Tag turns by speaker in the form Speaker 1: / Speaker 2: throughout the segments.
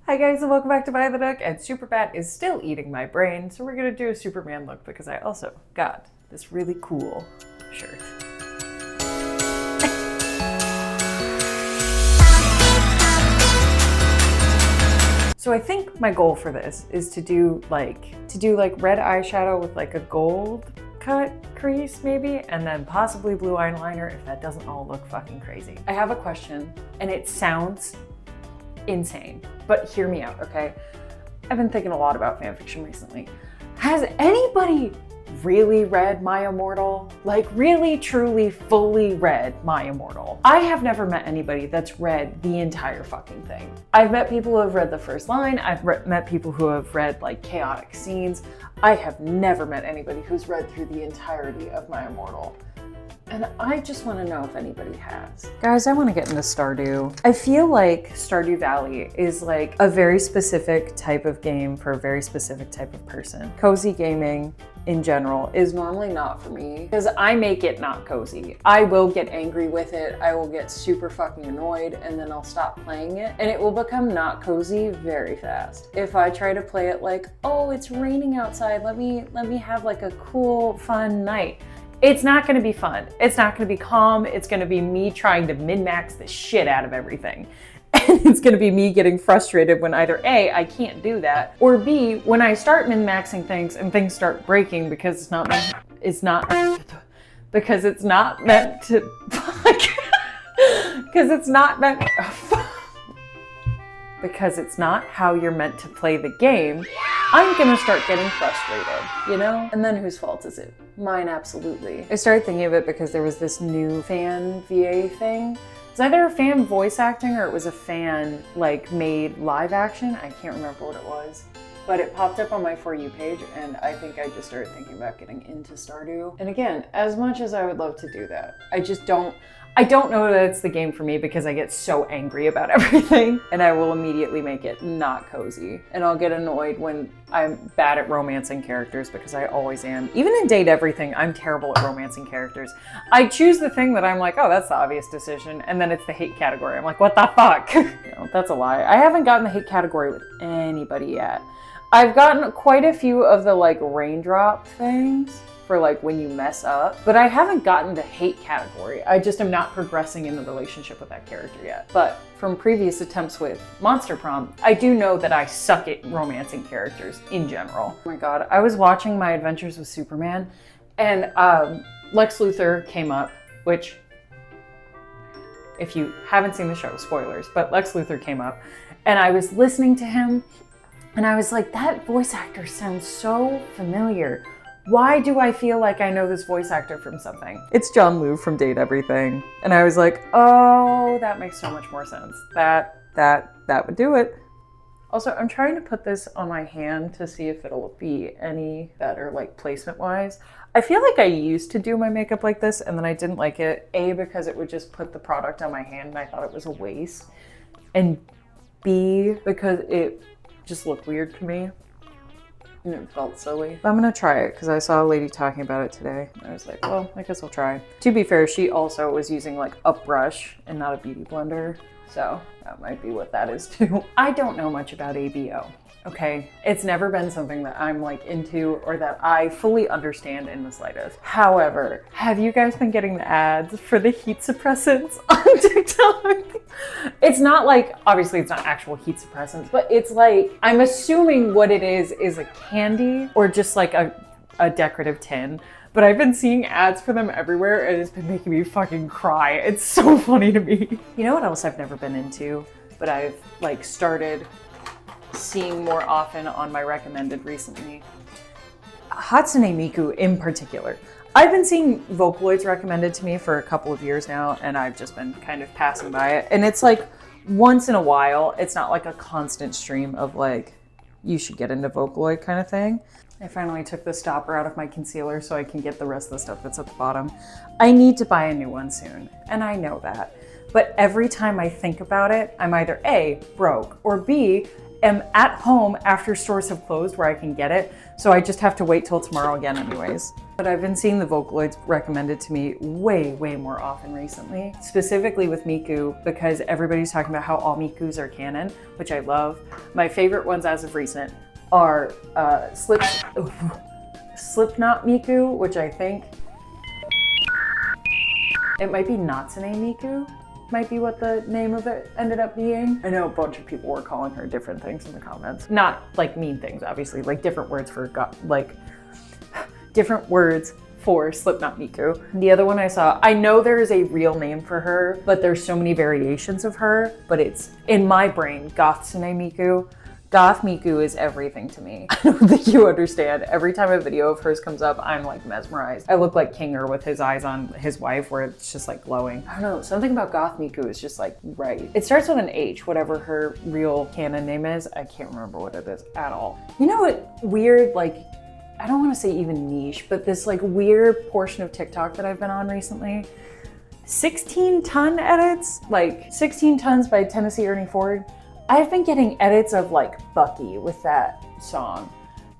Speaker 1: Hi guys and welcome back to By the Nook, and Superbat is still eating my brain, so we're gonna do a Superman look because I also got this really cool shirt. So I think my goal for this is to do like red eyeshadow with like a gold cut crease maybe, and then possibly blue eyeliner if that doesn't all look fucking crazy. I have a question and it sounds insane, but hear me out, okay? I've been thinking a lot about fanfiction recently. Has anybody really read My Immortal? Like really, truly, fully read My Immortal? I have never met anybody that's read the entire fucking thing. I've met people who have read the first line. I've met people who have read like chaotic scenes. I have never met anybody who's read through the entirety of My Immortal. And I just want to know if anybody has. Guys, I want to get into Stardew. I feel like Stardew Valley is like a very specific type of game for a very specific type of person. Cozy gaming in general is normally not for me because I make it not cozy. I will get angry with it. I will get super fucking annoyed and then I'll stop playing it and it will become not cozy very fast. If I try to play it like, oh, it's raining outside, let me have like a cool, fun night. It's not gonna be fun. It's not gonna be calm. It's gonna be me trying to min-max the shit out of everything. And it's gonna be me getting frustrated when either A, I can't do that, or B, when I start min-maxing things and things start breaking because it's not meant to, because it's not how you're meant to play the game, I'm gonna start getting frustrated, you know? And then whose fault is it? Mine, absolutely. I started thinking of it because there was this new fan VA thing. It's either a fan voice acting or it was a fan like made live action. I can't remember what it was. But it popped up on my For You page and I think I just started thinking about getting into Stardew. And again, as much as I would love to do that, I don't know that it's the game for me because I get so angry about everything and I will immediately make it not cozy. And I'll get annoyed when I'm bad at romancing characters because I always am. Even in Date Everything, I'm terrible at romancing characters. I choose the thing that I'm like, oh, that's the obvious decision. And then it's the hate category. I'm like, what the fuck? You know, that's a lie. I haven't gotten the hate category with anybody yet. I've gotten quite a few of the like raindrop things for like when you mess up, but I haven't gotten the hate category. I just am not progressing in the relationship with that character yet. But from previous attempts with Monster Prom, I do know that I suck at romancing characters in general. Oh my God, I was watching My Adventures with Superman and Lex Luthor came up, which if you haven't seen the show, spoilers, but Lex Luthor came up and I was listening to him and I was like, that voice actor sounds so familiar. Why do I feel like I know this voice actor from something? It's John Liu from Date Everything. And I was like, oh, that makes so much more sense. That would do it. Also, I'm trying to put this on my hand to see if it'll be any better, like placement-wise. I feel like I used to do my makeup like this and then I didn't like it. A, because it would just put the product on my hand and I thought it was a waste. And B, because it just looked weird to me. And it felt silly. But I'm gonna try it because I saw a lady talking about it today. I was like, well, I guess I'll try. To be fair, she also was using like a brush and not a beauty blender. So that might be what that is too. I don't know much about ABO, okay? It's never been something that I'm like into or that I fully understand in the slightest. However, have you guys been getting the ads for the heat suppressants on TikTok? It's not like, obviously it's not actual heat suppressants, but it's like, I'm assuming what it is a candy or just like a decorative tin. But I've been seeing ads for them everywhere and it's been making me fucking cry. It's so funny to me. You know what else I've never been into, but I've like started seeing more often on my recommended recently? Hatsune Miku in particular. I've been seeing Vocaloids recommended to me for a couple of years now and I've just been kind of passing by it. And it's like once in a while, it's not like a constant stream of like, you should get into Vocaloid kind of thing. I finally took the stopper out of my concealer so I can get the rest of the stuff that's at the bottom. I need to buy a new one soon, and I know that. But every time I think about it, I'm either A, broke, or B, am at home after stores have closed where I can get it. So I just have to wait till tomorrow again anyways. But I've been seeing the Vocaloids recommended to me way more often recently, specifically with Miku, because everybody's talking about how all Mikus are canon, which I love. My favorite ones as of recent are Slipknot Miku, which I think it might be Natsume Miku, might be what the name of it ended up being. I know a bunch of people were calling her different things in the comments. Not like mean things, obviously, like different words for different words for Slipknot Miku. The other one I saw, I know there is a real name for her, but there's so many variations of her, but it's in my brain, Gothsune Miku. Goth Miku is everything to me. I don't think you understand. Every time a video of hers comes up, I'm like mesmerized. I look like Kinger with his eyes on his wife where it's just like glowing. I don't know, something about Goth Miku is just like right. It starts with an H, whatever her real canon name is. I can't remember what it is at all. You know what weird, like, I don't want to say even niche, but this like weird portion of TikTok that I've been on recently, 16 ton edits, like 16 tons by Tennessee Ernie Ford. I've been getting edits of like Bucky with that song.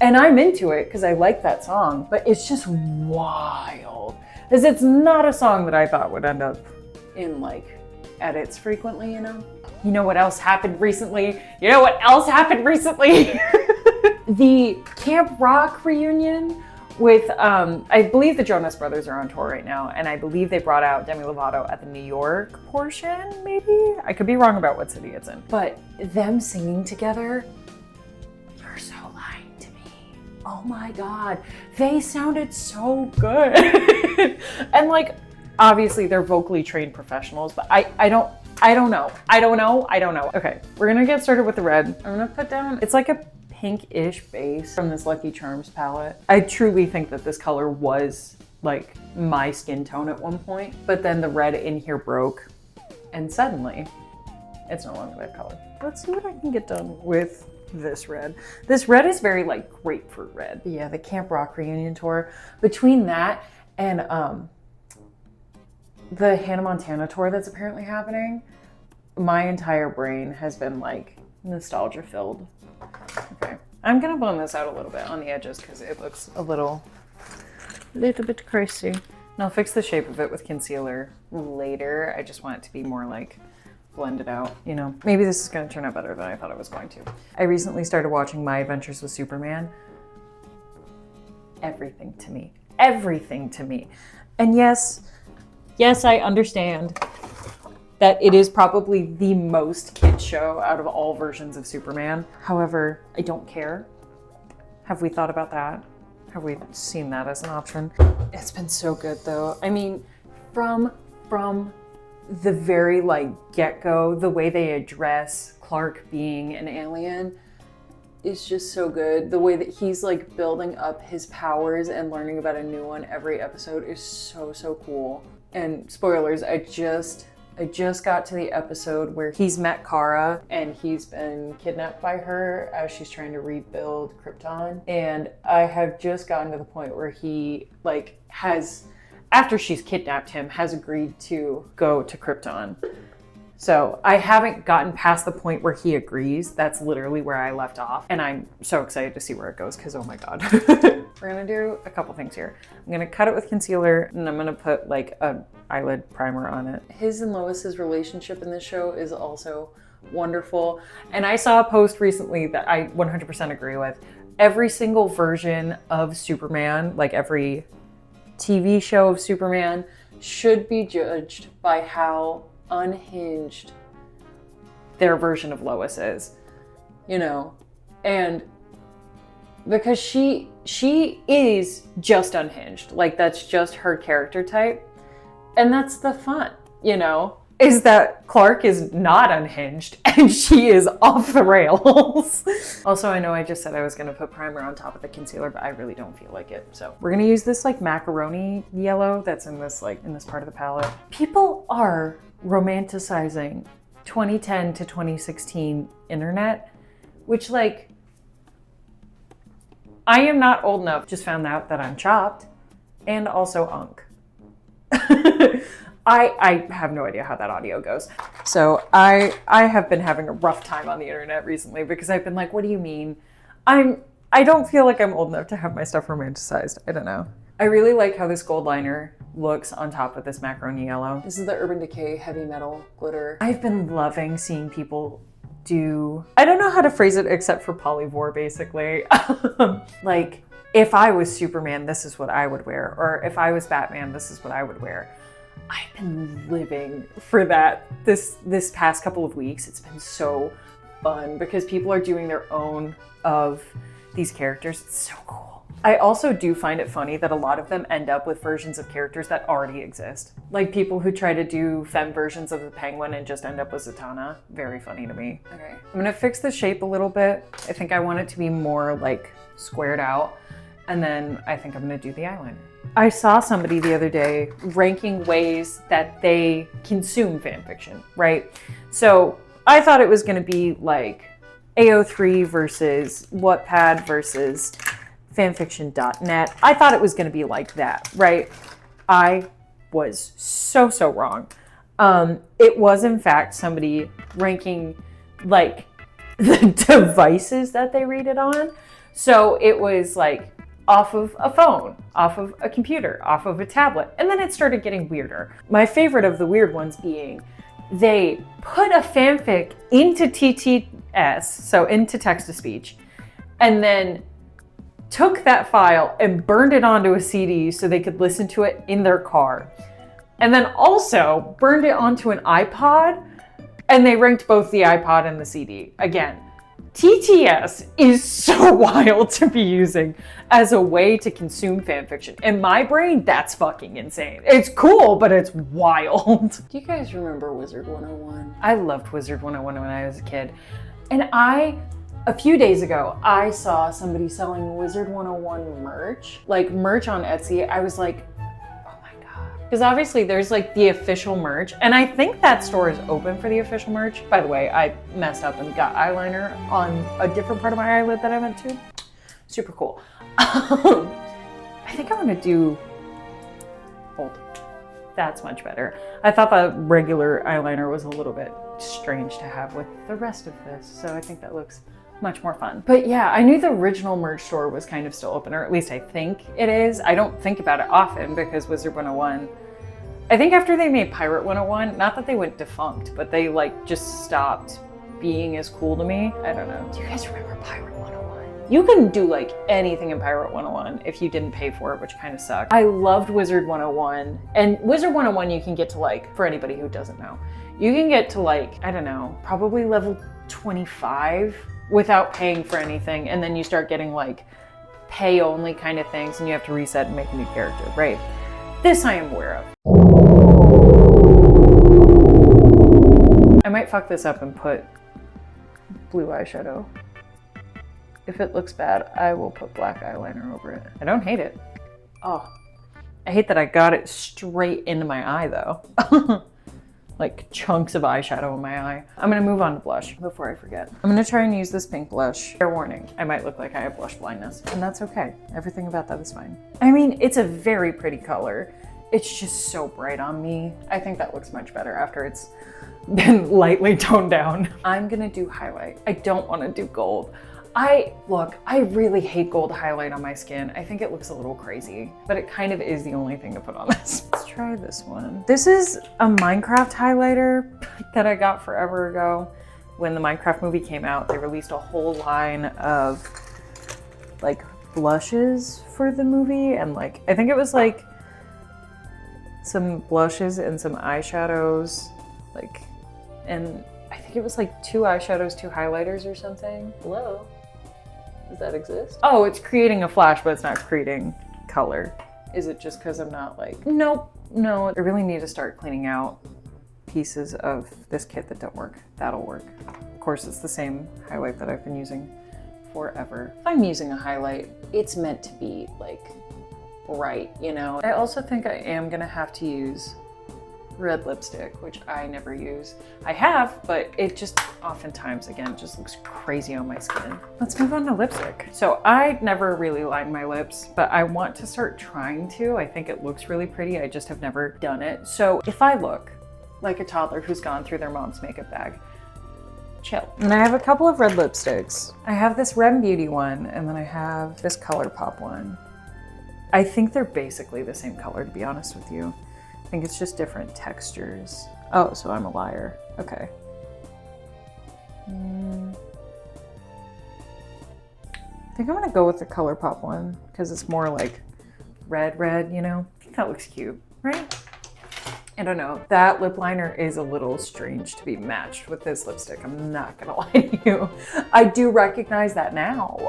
Speaker 1: And I'm into it because I like that song, but it's just wild. Because it's not a song that I thought would end up in like edits frequently, you know? You know what else happened recently? You know what else happened recently? The Camp Rock reunion with, I believe the Jonas Brothers are on tour right now, and I believe they brought out Demi Lovato at the New York portion, maybe? I could be wrong about what city it's in. But them singing together, you're so lying to me. Oh my God, they sounded so good. And like, obviously they're vocally trained professionals, but I don't know. Okay, we're gonna get started with the red. I'm gonna put down, it's like a pinkish base from this Lucky Charms palette. I truly think that this color was like my skin tone at one point, but then the red in here broke and suddenly it's no longer that color. Let's see what I can get done with this red. This red is very like grapefruit red. But yeah, the Camp Rock reunion tour. Between that and the Hannah Montana tour that's apparently happening, my entire brain has been like nostalgia filled. Okay, I'm gonna blend this out a little bit on the edges because it looks a little bit crazy. And I'll fix the shape of it with concealer later. I just want it to be more like blended out, you know? Maybe this is gonna turn out better than I thought it was going to. I recently started watching My Adventures with Superman. Everything to me. Everything to me. And yes, I understand that it is probably the most kid show out of all versions of Superman. However, I don't care. Have we thought about that? Have we seen that as an option? It's been so good though. I mean, from the very like get-go, the way they address Clark being an alien is just so good. The way that he's like building up his powers and learning about a new one every episode is so cool. And spoilers, I just got to the episode where he's met Kara and he's been kidnapped by her as she's trying to rebuild Krypton. And I have just gotten to the point where he like has, after she's kidnapped him, has agreed to go to Krypton. So I haven't gotten past the point where he agrees. That's literally where I left off. And I'm so excited to see where it goes because oh my God. We're gonna do a couple things here. I'm gonna cut it with concealer and I'm gonna put like a eyelid primer on it. His and Lois's relationship in this show is also wonderful. And I saw a post recently that I 100% agree with. Every single version of Superman, like every TV show of Superman, should be judged by how unhinged their version of Lois is, you know? And because she is just unhinged, like that's just her character type. And that's the fun, you know, is that Clark is not unhinged and she is off the rails. Also, I know I just said I was gonna put primer on top of the concealer, but I really don't feel like it. So we're gonna use this like macaroni yellow that's in this like in this part of the palette. People are romanticizing 2010 to 2016 internet, which like, I am not old enough. Just found out that I'm chopped and also unk. I have no idea how that audio goes. So I have been having a rough time on the internet recently because I've been like, what do you mean? I don't feel like I'm old enough to have my stuff romanticized. I don't know. I really like how this gold liner looks on top of this macaroni yellow. This is the Urban Decay Heavy Metal Glitter. I've been loving seeing people do, I don't know how to phrase it except for polyvore basically. Like, if I was Superman, this is what I would wear. Or if I was Batman, this is what I would wear. I've been living for that this past couple of weeks. It's been so fun because people are doing their own of these characters. It's so cool. I also do find it funny that a lot of them end up with versions of characters that already exist. Like people who try to do femme versions of the Penguin and just end up with Zatanna. Very funny to me. Okay, I'm gonna fix the shape a little bit. I think I want it to be more like squared out. And then I think I'm gonna do the eyeliner. I saw somebody the other day ranking ways that they consume fan fiction, right? So I thought it was gonna be like AO3 versus Wattpad versus fanfiction.net. I thought it was gonna be like that, right? I was so wrong. It was in fact somebody ranking like the devices that they read it on. So it was like off of a phone, off of a computer, off of a tablet. And then it started getting weirder. My favorite of the weird ones being they put a fanfic into TTS, so into text-to-speech, and then took that file and burned it onto a CD so they could listen to it in their car. And then also burned it onto an iPod, and they ranked both the iPod and the CD. Again, TTS is so wild to be using as a way to consume fanfiction. In my brain, that's fucking insane. It's cool, but it's wild. Do you guys remember Wizard 101? I loved Wizard 101 when I was a kid. And a few days ago, I saw somebody selling Wizard 101 merch, like merch on Etsy. I was like, because obviously there's like the official merch, and I think that store is open for the official merch. By the way, I messed up and got eyeliner on a different part of my eyelid that I went to. Super cool. I think I'm gonna do gold. That's much better. I thought the regular eyeliner was a little bit strange to have with the rest of this, so I think that looks much more fun. But yeah, I knew the original merch store was kind of still open, or at least I think it is. I don't think about it often because Wizard 101, I think after they made Pirate 101, not that they went defunct, but they like just stopped being as cool to me. I don't know. Do you guys remember Pirate 101? You can do like anything in Pirate 101 if you didn't pay for it, which kind of sucked. I loved Wizard 101, and Wizard 101 you can get to like, for anybody who doesn't know, you can get to like, I don't know, probably level 25 without paying for anything, and then you start getting like pay only kind of things and you have to reset and make a new character, right? This I am aware of. I might fuck this up and put blue eyeshadow. If it looks bad, I will put black eyeliner over it. I don't hate it. Oh, I hate that I got it straight into my eye though. Like chunks of eyeshadow in my eye. I'm gonna move on to blush before I forget. I'm gonna try and use this pink blush. Fair warning, I might look like I have blush blindness, and that's okay. Everything about that is fine. I mean, it's a very pretty color. It's just so bright on me. I think that looks much better after it's been lightly toned down. I'm gonna do highlight. I don't wanna do gold. I really hate gold highlight on my skin. I think it looks a little crazy, but it kind of is the only thing to put on this. Let's try this one. This is a Minecraft highlighter that I got forever ago. When the Minecraft movie came out, they released a whole line of like blushes for the movie. And like, I think it was like some blushes and some eyeshadows, like, and I think it was like 2 eyeshadows, 2 highlighters or something. Hello? Does that exist? Oh, it's creating a flash, but it's not creating color. Is it just because I'm not like, nope, no. I really need to start cleaning out pieces of this kit that don't work. That'll work. Of course, it's the same highlight that I've been using forever. If I'm using a highlight, it's meant to be like bright, you know? I also think I am gonna have to use red lipstick, which I never use. I have, but it just oftentimes, again, just looks crazy on my skin. Let's move on to lipstick. So I never really line my lips, but I want to start trying to. I think it looks really pretty. I just have never done it. So if I look like a toddler who's gone through their mom's makeup bag, chill. And I have a couple of red lipsticks. I have this Rem Beauty one, and then I have this ColourPop one. I think they're basically the same color, to be honest with you. I think it's just different textures. Oh, so I'm a liar. Okay. I think I'm gonna go with the ColourPop one because it's more like red, you know? I think that looks cute, right? I don't know. That lip liner is a little strange to be matched with this lipstick. I'm not gonna lie to you. I do recognize that now.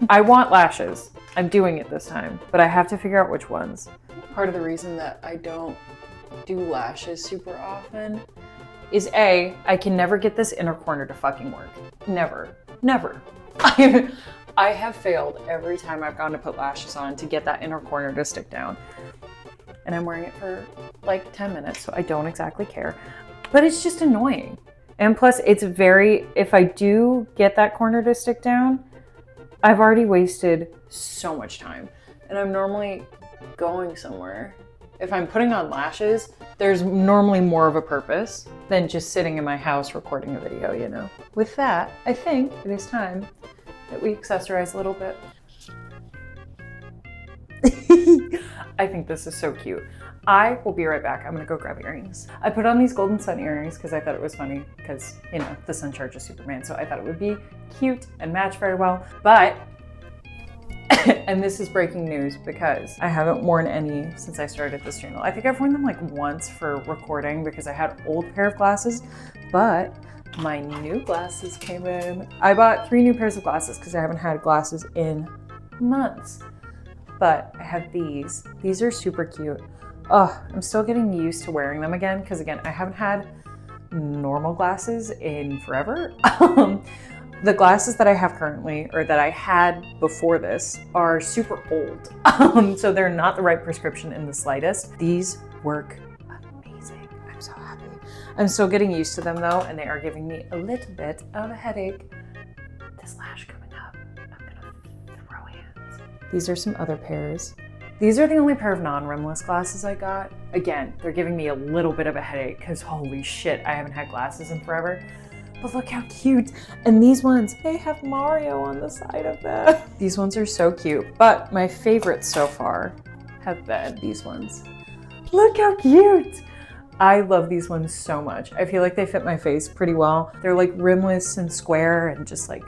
Speaker 1: I want lashes. I'm doing it this time, but I have to figure out which ones. Part of the reason that I don't do lashes super often is A, I can never get this inner corner to fucking work. Never. I have failed every time I've gone to put lashes on to get that inner corner to stick down. And I'm wearing it for like 10 minutes, so I don't exactly care. But it's just annoying. And plus, it's if I do get that corner to stick down, I've already wasted so much time. And I'm normally going somewhere. If I'm putting on lashes, there's normally more of a purpose than just sitting in my house recording a video, you know? With that, I think it is time that we accessorize a little bit. I think this is so cute. I will be right back. I'm gonna go grab earrings. I put on these golden sun earrings because I thought it was funny because, you know, the sun charges Superman. So I thought it would be cute and match very well. But, and this is breaking news because I haven't worn any since I started this channel. I think I've worn them like once for recording because I had an old pair of glasses, but my new glasses came in. I bought 3 new pairs of glasses because I haven't had glasses in months. But I have these. These are super cute. Oh, I'm still getting used to wearing them again because again, I haven't had normal glasses in forever. The glasses that I have currently, or that I had before this, are super old. So they're not the right prescription in the slightest. These work amazing. I'm so happy. I'm still getting used to them though, and they are giving me a little bit of a headache. This lash coming up, I'm gonna throw hands. These are some other pairs. These are the only pair of non-rimless glasses I got. Again, they're giving me a little bit of a headache because holy shit, I haven't had glasses in forever. But look how cute. And these ones, they have Mario on the side of them. These ones are so cute. But my favorites so far have been these ones. Look how cute. I love these ones so much. I feel like they fit my face pretty well. They're like rimless and square and just like,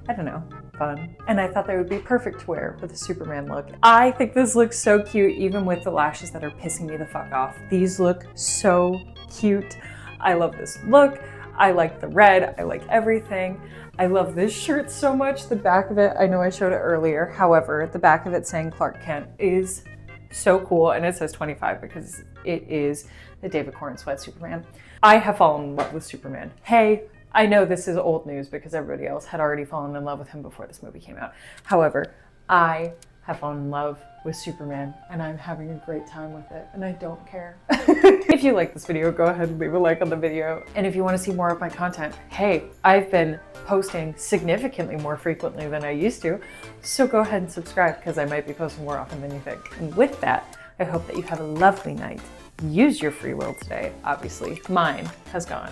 Speaker 1: I don't know, fun. And I thought they would be perfect to wear with a Superman look. I think this looks so cute even with the lashes that are pissing me the fuck off. These look so cute. I love this look. I like the red, I like everything. I love this shirt so much. The back of it, I know I showed it earlier. However, the back of it saying Clark Kent is so cool. And it says 25 because it is the David Corn Sweat Superman. I have fallen in love with Superman. Hey, I know this is old news because everybody else had already fallen in love with him before this movie came out. However, I have fallen in love with Superman and I'm having a great time with it and I don't care. If you like this video, go ahead and leave a like on the video. And if you want to see more of my content, hey, I've been posting significantly more frequently than I used to. So go ahead and subscribe because I might be posting more often than you think. And with that, I hope that you have a lovely night. Use your free will today. Obviously, mine has gone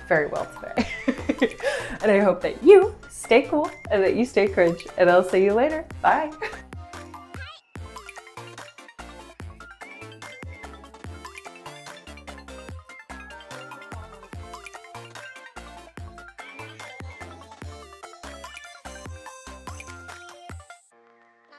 Speaker 1: very well today. And I hope that you stay cool and that you stay cringe. And I'll see you later. Bye.